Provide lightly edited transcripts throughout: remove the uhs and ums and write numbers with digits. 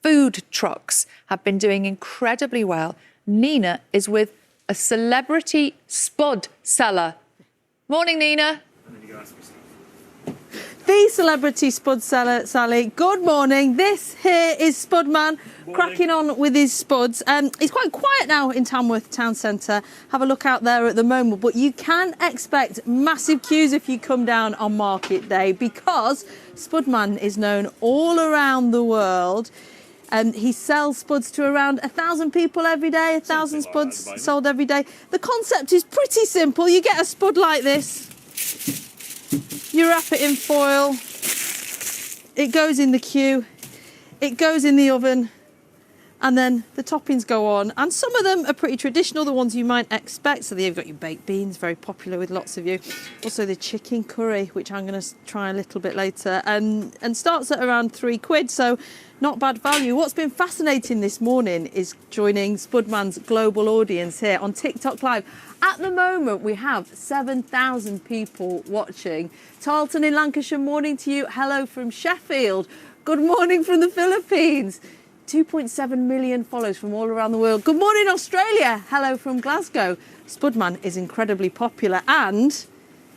Food trucks have been doing incredibly well. Nina is with a celebrity spud seller. Morning, Nina. The celebrity spud seller, Sally. Good morning. This here is Spud Man, cracking on with his spuds. It's quite quiet now in Tamworth town centre. Have a look out there at the moment, but you can expect massive queues if you come down on market day, because Spud Man is known all around the world. He sells spuds to around 1,000 people every day, 1,000 spuds sold every day. The concept is pretty simple. You get a spud like this, you wrap it in foil, it goes in the queue, it goes in the oven, and then the toppings go on. And some of them are pretty traditional, the ones you might expect. So you've got your baked beans, very popular with lots of you. Also the chicken curry, which I'm going to try a little bit later, and starts at around £3, so not bad value. What's been fascinating this morning is joining Spudman's global audience here on TikTok Live. At the moment, we have 7,000 people watching. Tarleton in Lancashire, morning to you. Hello from Sheffield. Good morning from the Philippines. 2.7 million followers from all around the world. Good morning, Australia. Hello from Glasgow. Spudman is incredibly popular, and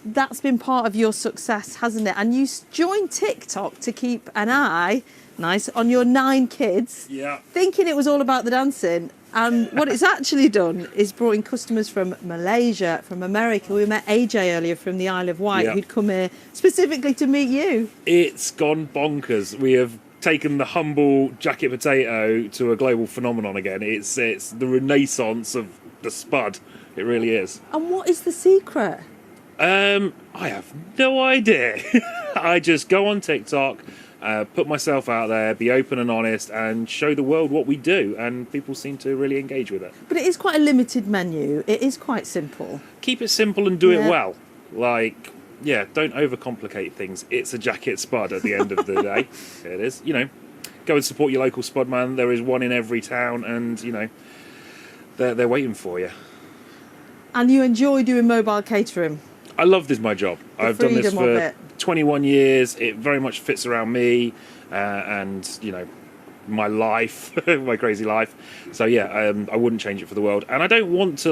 that's been part of your success, hasn't it? And you joined TikTok to keep an eye, nice, on your 9 kids, thinking it was all about the dancing. And what it's actually done is brought in customers from Malaysia, from America. We met AJ earlier from the Isle of Wight, who'd come here specifically to meet you. It's gone bonkers. We have taken the humble jacket potato to a global phenomenon again. It's the renaissance of the spud. It really is. And what is the secret? I have no idea. I just go on TikTok, put myself out there, be open and honest, and show the world what we do, and people seem to really engage with it. But it is quite a limited menu. It is quite simple. Keep it simple and do it well. Like, don't overcomplicate things. It's a jacket spud at the end of the day. It is. Go and support your local spud man. There is one in every town, and, they're waiting for you. And you enjoy doing mobile catering? I love this, my job. I've done this for 21 years. It very much fits around me and, my life, my crazy life. So, I wouldn't change it for the world. And I don't want to,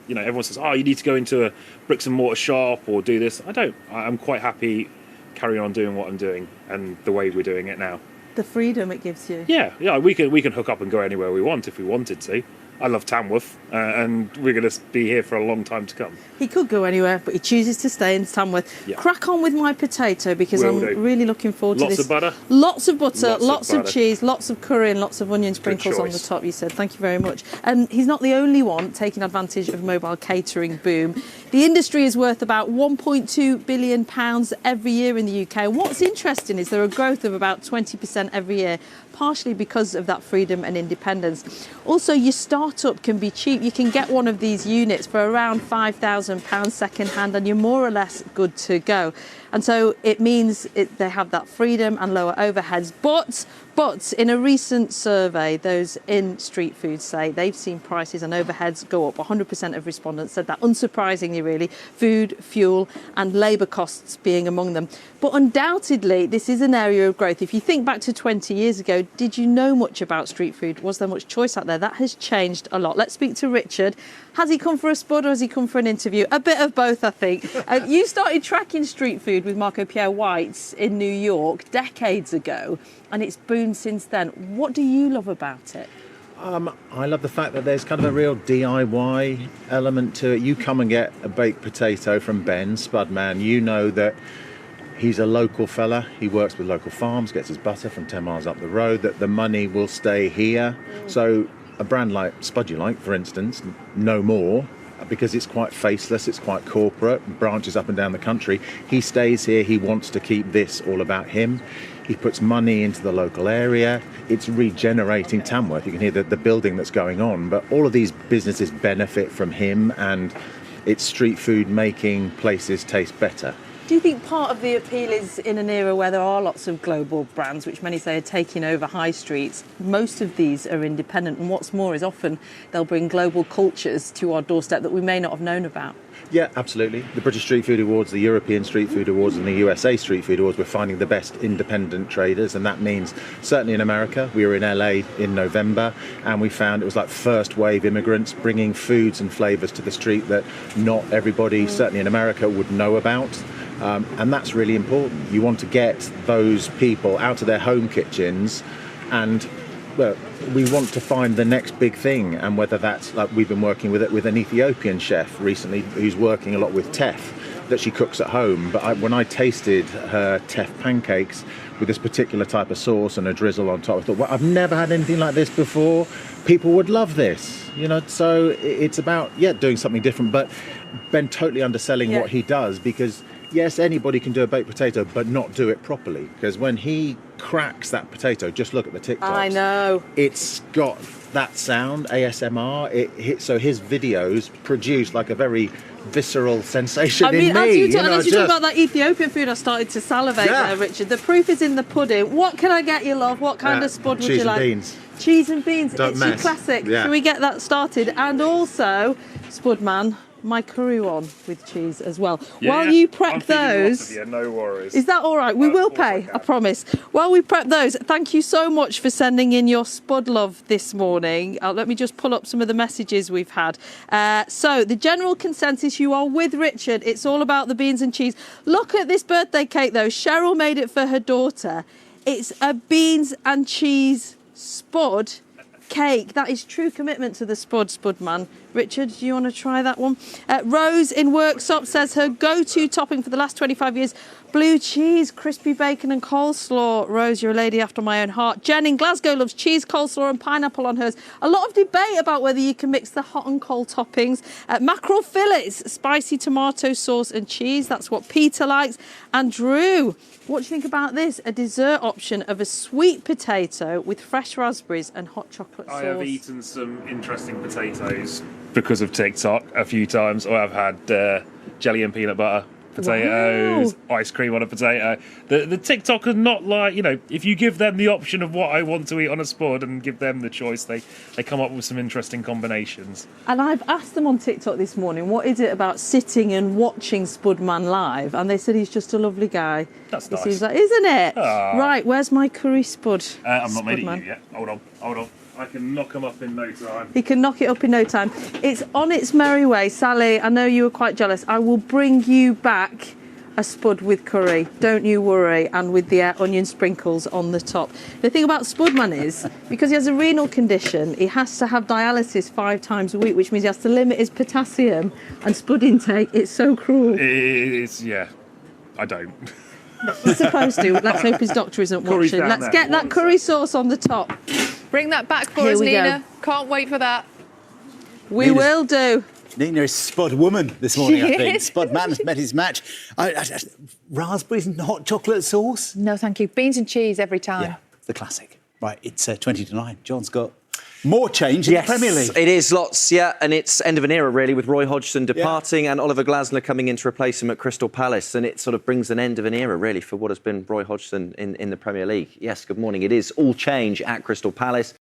everyone says, you need to go into a bricks and mortar shop or do this. I don't. I'm quite happy carrying on doing what I'm doing and the way we're doing it now. The freedom it gives you. Yeah, we can hook up and go anywhere we want if we wanted to. I love Tamworth, and we're going to be here for a long time to come. He could go anywhere, but he chooses to stay in Tamworth. Yeah. Crack on with my potato, because I'm really looking forward to this. Lots of butter? Lots of butter, lots of cheese, lots of curry, and lots of onion sprinkles on the top, you said. Thank you very much. And he's not the only one taking advantage of mobile catering boom. The industry is worth about £1.2 billion every year in the UK. What's interesting is there are growth of about 20% every year, partially because of that freedom and independence. Also, your startup can be cheap. You can get one of these units for around £5,000 second hand, and you're more or less good to go. And so it means they have that freedom and lower overheads. But in a recent survey, those in street food say they've seen prices and overheads go up. 100% of respondents said that, unsurprisingly really, food, fuel and labour costs being among them. But undoubtedly, this is an area of growth. If you think back to 20 years ago, did you know much about street food? Was there much choice out there? That has changed a lot. Let's speak to Richard. Has he come for a spud or has he come for an interview? A bit of both, I think. You started tracking street food with Marco Pierre White's in New York decades ago, and it's boomed since then. What do you love about it? I love the fact that there's kind of a real DIY element to it. You come and get a baked potato from Ben, Spud Man. You know that he's a local fella. He works with local farms, gets his butter from 10 miles up the road, that the money will stay here. So a brand like Spud You Like, for instance, no more, because it's quite faceless, it's quite corporate, branches up and down the country. He stays here, he wants to keep this all about him. He puts money into the local area. It's regenerating Tamworth. You can hear the building that's going on, but all of these businesses benefit from him, and it's street food making places taste better. Do you think part of the appeal is in an era where there are lots of global brands, which many say are taking over high streets? Most of these are independent, and what's more is often they'll bring global cultures to our doorstep that we may not have known about. Yeah, absolutely. The British Street Food Awards, the European Street Food Awards and the USA Street Food Awards, we're finding the best independent traders, and that means certainly in America. We were in LA in November and we found it was like first wave immigrants bringing foods and flavours to the street that not everybody, certainly in America, would know about. And that's really important. You want to get those people out of their home kitchens, and well, we want to find the next big thing. And whether that's like we've been working with an Ethiopian chef recently who's working a lot with teff that she cooks at home. But when I tasted her teff pancakes with this particular type of sauce and a drizzle on top, I thought, well, I've never had anything like this before. People would love this, you know. So it's about doing something different. But Ben totally underselling what he does, because yes, anybody can do a baked potato, but not do it properly. Because when he cracks that potato, just look at the TikToks. I know. It's got that sound, ASMR. So his videos produce like a very visceral sensation in me. As you talk about that Ethiopian food, I started to salivate there, Richard. The proof is in the pudding. What can I get you, love? What kind of spud would you like? Cheese and beans. Cheese and beans. Don't it's mess. your classic. Yeah. Shall we get that started? And also, Spudman, my curry one with cheese as well. While you prep those, no worries. Is that all right? We will pay, I promise. While we prep those, thank you so much for sending in your spud love this morning. Let me just pull up some of the messages we've had. So the general consensus, you are with Richard. It's all about the beans and cheese. Look at this birthday cake though. Cheryl made it for her daughter. It's a beans and cheese spud cake. That is true commitment to the Spudman. Richard, do you want to try that one? Rose in Worksop says her go-to topping for the last 25 years, blue cheese, crispy bacon and coleslaw. Rose, you're a lady after my own heart. Jen in Glasgow loves cheese, coleslaw and pineapple on hers. A lot of debate about whether you can mix the hot and cold toppings. Mackerel fillets, spicy tomato sauce and cheese. That's what Peter likes. And Drew, what do you think about this? A dessert option of a sweet potato with fresh raspberries and hot chocolate sauce. I have eaten some interesting potatoes because of TikTok a few times, or I've had jelly and peanut butter potatoes, ice cream on a potato. The TikTok are not like, if you give them the option of what I want to eat on a spud and give them the choice, they come up with some interesting combinations. And I've asked them on TikTok this morning, what is it about sitting and watching Spudman live? And they said he's just a lovely guy. That's nice. He seems like, isn't it? Aww. Right, where's my curry spud? I'm not made it Spudman. you yet. Hold on. I can knock them up in no time. He can knock it up in no time. It's on its merry way. Sally, I know you were quite jealous. I will bring you back a spud with curry. Don't you worry. And with the onion sprinkles on the top. The thing about Spudman is, because he has a renal condition, he has to have dialysis 5 times a week, which means he has to limit his potassium and spud intake. It's so cruel. I don't. He's supposed to. Let's hope his doctor isn't watching. Let's get that curry sauce on the top. Bring that back for us, Nina. Can't wait for that. We will do. Nina is Spud woman this morning, I think. is. Spud Man has met his match. Raspberries and hot chocolate sauce? No, thank you. Beans and cheese every time. Yeah, the classic. Right, it's 20 to 9. John's got more change in the Premier League. It is lots, and it's end of an era, really, with Roy Hodgson departing and Oliver Glasner coming in to replace him at Crystal Palace, and it sort of brings an end of an era, really, for what has been Roy Hodgson in the Premier League. Yes, good morning. It is all change at Crystal Palace.